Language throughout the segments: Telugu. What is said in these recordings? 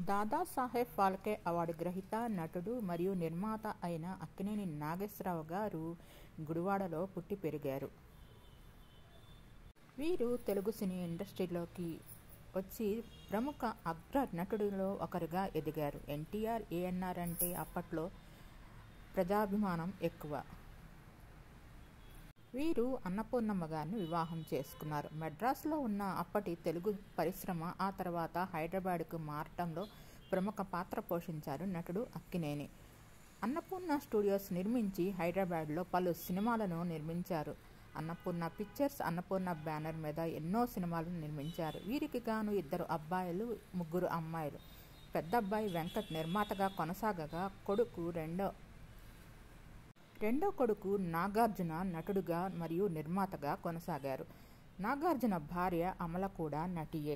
దాదాసాహెబ్ ఫాల్కే అవార్డు గ్రహీత, నటుడు మరియు నిర్మాత అయిన అక్కినేని నాగేశ్వరరావు గారు గుడివాడలో పుట్టి పెరిగారు. వీరు తెలుగు సినీ ఇండస్ట్రీలోకి వచ్చి ప్రముఖ అగ్ర నటుడిలో ఒకరిగా ఎదిగారు. ఎన్టీఆర్, ఏఎన్నార్ అంటే అప్పట్లో ప్రజాభిమానం ఎక్కువ. వీరు అన్నపూర్ణమ్మ గారిని వివాహం చేసుకున్నారు. మెడ్రాస్లో ఉన్న అప్పటి తెలుగు పరిశ్రమ ఆ తర్వాత హైదరాబాద్కు మారటంలో ప్రముఖ పాత్ర పోషించారు నటుడు అక్కినేని. అన్నపూర్ణ స్టూడియోస్ నిర్మించి హైదరాబాద్లో పలు సినిమాలను నిర్మించారు. అన్నపూర్ణ పిక్చర్స్, అన్నపూర్ణ బ్యానర్ మీద ఎన్నో సినిమాలను నిర్మించారు. వీరికి గాను 2 అబ్బాయిలు, 3 అమ్మాయిలు. పెద్ద అబ్బాయి వెంకట్ నిర్మాతగా కొనసాగగా రెండో కొడుకు నాగార్జున నటుడుగా మరియు నిర్మాతగా కొనసాగారు. నాగార్జున భార్య అమల కూడా నటియే.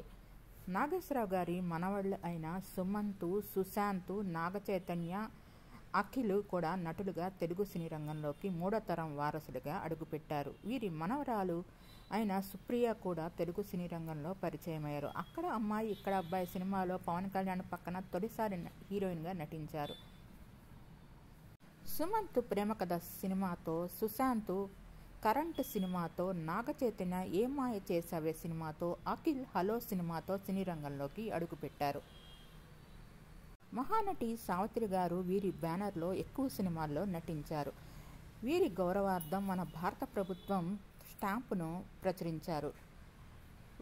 నాగేశ్వరరావు గారి మనవళ్ళు అయిన సుమంత్, సుశాంత్, నాగచైతన్య, అఖిల్ కూడా నటులుగా తెలుగు సినీ రంగంలోకి 3వ తరం వారసులుగా అడుగుపెట్టారు. వీరి మనవరాలు అయిన సుప్రియ కూడా తెలుగు సినీ రంగంలో పరిచయమయ్యారు. అక్కడ అమ్మాయి ఇక్కడ అబ్బాయి సినిమాలో పవన్ కళ్యాణ్ పక్కన తొలిసారి హీరోయిన్గా నటించారు. సుమంత్ ప్రేమ కథ సినిమాతో, సుశాంత్ కరెంట్ సినిమాతో, నాగచైతన్య ఏ మాయ చేసావే సినిమాతో, అఖిల్ హలో సినిమాతో సినీ రంగంలోకి అడుగుపెట్టారు. మహానటి సావిత్రి గారు వీరి బ్యానర్లో ఎక్కువ సినిమాల్లో నటించారు. వీరి గౌరవార్థం మన భారత ప్రభుత్వం స్టాంపును ప్రచురించారు.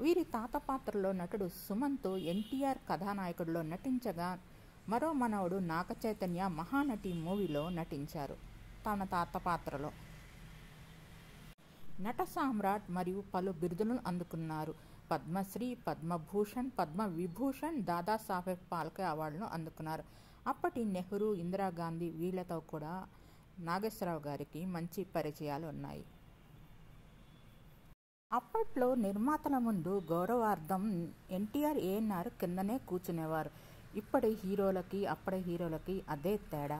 వీరి తాత పాత్రలో నటుడు సుమంత్ ఎన్టీఆర్ కథానాయకుడిలో నటించగా, మరో మనవడు నాగచైతన్య మహానటి మూవీలో నటించారు తన తాత పాత్రలో. నట సామ్రాట్ మరియు పలు బిరుదులను అందుకున్నారు. పద్మశ్రీ, పద్మభూషణ్, పద్మవిభూషణ్, దాదాసాహెబ్ ఫాల్కే అవార్డులను అందుకున్నారు. అప్పటి నెహ్రూ, ఇందిరాగాంధీ వీళ్లతో కూడా నాగేశ్వరరావు గారికి మంచి పరిచయాలు ఉన్నాయి. అప్పట్లో నిర్మాతల ముందు గౌరవార్థం ఎన్టీఆర్, ఏఎన్నార్ కిందనే కూర్చునేవారు. ఇప్పటి హీరోలకి అప్పటి హీరోలకి అదే తేడా.